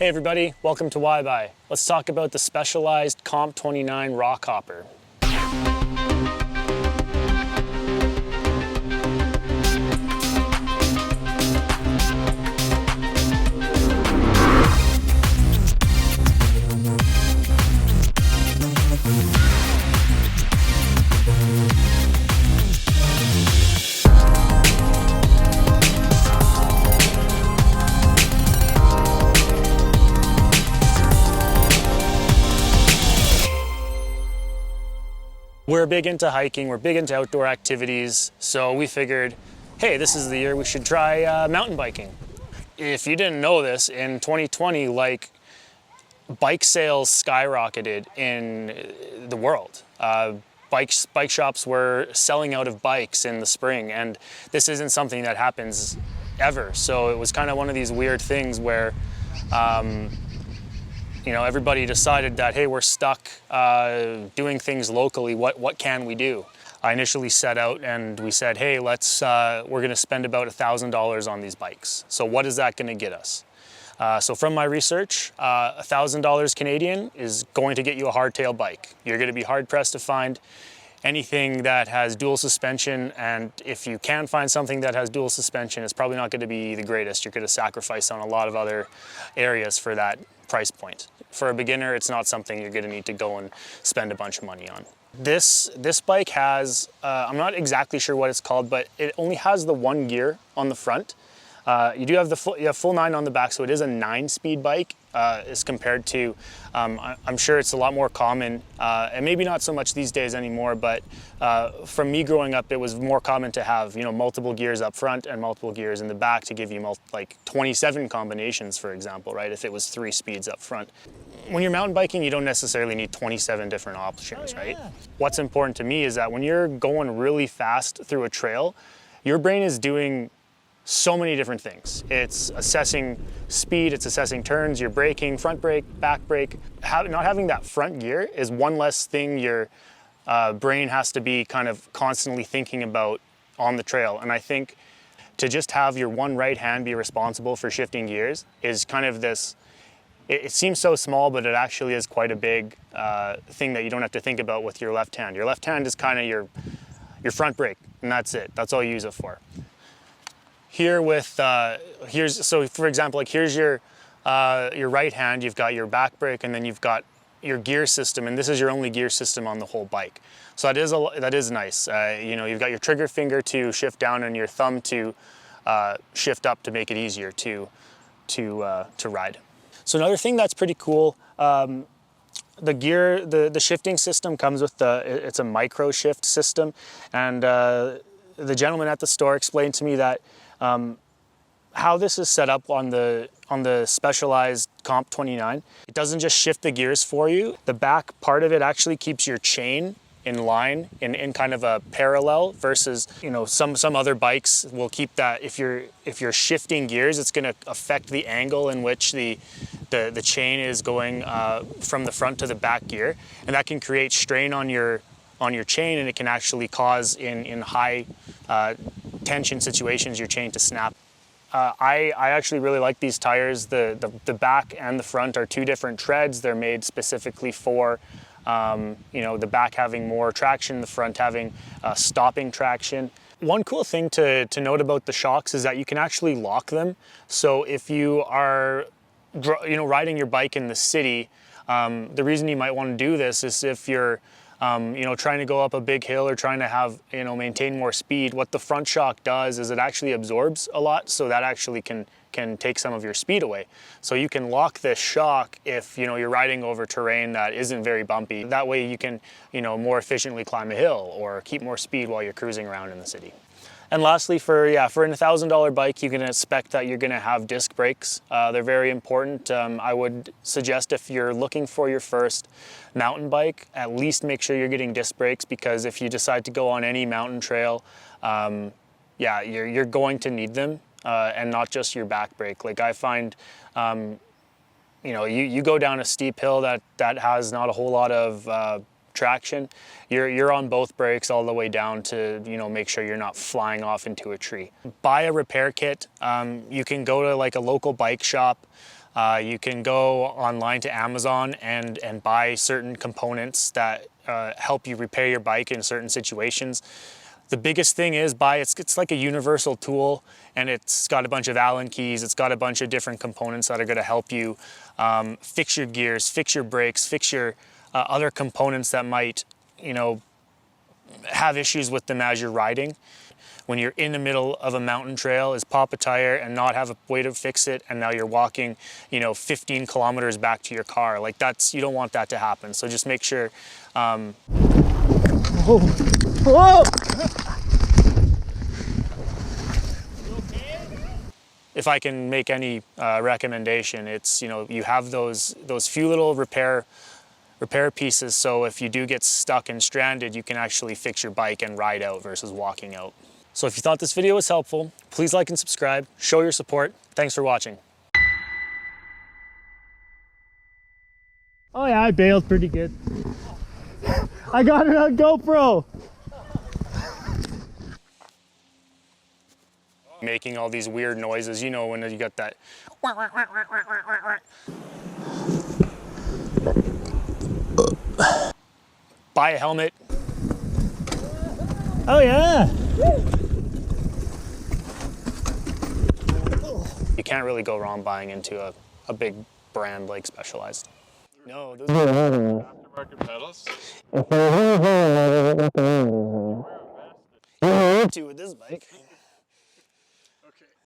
Hey everybody, welcome to Why Buy. Let's talk about the Specialized Comp 29 Rockhopper. We're big into hiking, we're big into outdoor activities, so we figured, hey, this is the year we should try mountain biking. If you didn't know this, in 2020, bike sales skyrocketed in the world. Bike shops were selling out of bikes in the spring, and this isn't something that happens ever. So it was kind of one of these weird things where everybody decided that, hey, we're stuck doing things locally. What can we do? I initially set out and we said, hey, we're going to spend about $1,000 on these bikes. So what is that going to get us? So from my research, $1,000 Canadian is going to get you a hardtail bike. You're going to be hard pressed to find anything that has dual suspension, and if you can find something that has dual suspension, it's probably not going to be the greatest. You're going to sacrifice on a lot of other areas for that price point. For a beginner, it's not something you're going to need to go and spend a bunch of money on. This bike has, I'm not exactly sure what it's called, but it only has the one gear on the front. You do have full 9 on the back, so it is a 9-speed bike as compared to, I'm sure it's a lot more common, and maybe not so much these days anymore, but from me growing up, it was more common to have multiple gears up front and multiple gears in the back to give you like 27 combinations, for example, right? If it was 3 speeds up front. When you're mountain biking, you don't necessarily need 27 different options, right? What's important to me is that when you're going really fast through a trail, your brain is doing so many different things. It's assessing speed, it's assessing turns, you're braking, front brake, back brake. Not having that front gear is one less thing your brain has to be kind of constantly thinking about on the trail. And I think to just have your one right hand be responsible for shifting gears is kind of this, it seems so small, but it actually is quite a big thing that you don't have to think about with your left hand. Your left hand is kind of your front brake, and that's it. That's all you use it for. Here so for example, like here's your right hand, you've got your back brake, and then you've got your gear system, and this is your only gear system on the whole bike. So that is nice. You've got your trigger finger to shift down and your thumb to shift up to make it easier to ride. So another thing that's pretty cool, the gear, the shifting system comes with it's a micro shift system, and the gentleman at the store explained to me that how this is set up on the Specialized Comp 29, it doesn't just shift the gears for you. The back part of it actually keeps your chain in line, in kind of a parallel, versus some other bikes will keep that. If you're shifting gears, it's going to affect the angle in which the chain is going from the front to the back gear, and that can create strain on your chain, and it can actually cause in high tension situations your chain to snap. I actually really like these tires. The back and the front are 2 different treads. They're made specifically for the back having more traction, the front having stopping traction. One cool thing to note about the shocks is that you can actually lock them. So if you are riding your bike in the city, the reason you might want to do this is if you're trying to go up a big hill or trying to have, maintain more speed. What the front shock does is it actually absorbs a lot, so that actually can take some of your speed away. So you can lock this shock if, you're riding over terrain that isn't very bumpy. That way you can, more efficiently climb a hill or keep more speed while you're cruising around in the city. And lastly, for an $1,000 bike, you can expect that you're going to have disc brakes. They're very important. I would suggest if you're looking for your first mountain bike, at least make sure you're getting disc brakes, because if you decide to go on any mountain trail, you're going to need them, and not just your back brake. Like I find, you go down a steep hill that has not a whole lot of traction, you're on both brakes all the way down to make sure you're not flying off into a tree. Buy a repair kit. You can go to like a local bike shop. You can go online to Amazon and buy certain components that help you repair your bike in certain situations. The biggest thing is it's like a universal tool, and it's got a bunch of Allen keys. It's got a bunch of different components that are going to help you fix your gears, fix your brakes, fix your other components that might, you know, have issues with them as you're riding. When you're in the middle of a mountain trail, is pop a tire and not have a way to fix it, and now you're walking, you know, 15 kilometers back to your car. Like you don't want that to happen. So just make sure. Whoa! Whoa! If I can make any recommendation, it's, you know, you have those few little repair pieces, so if you do get stuck and stranded, you can actually fix your bike and ride out versus walking out. So if you thought this video was helpful, please like and subscribe, show your support. Thanks for watching. Oh yeah, I bailed pretty good. I got it on GoPro. Making all these weird noises, you know, when you got that. Buy a helmet. Oh yeah. You can't really go wrong buying into a big brand like Specialized. No, those aftermarket pedals. with this bike.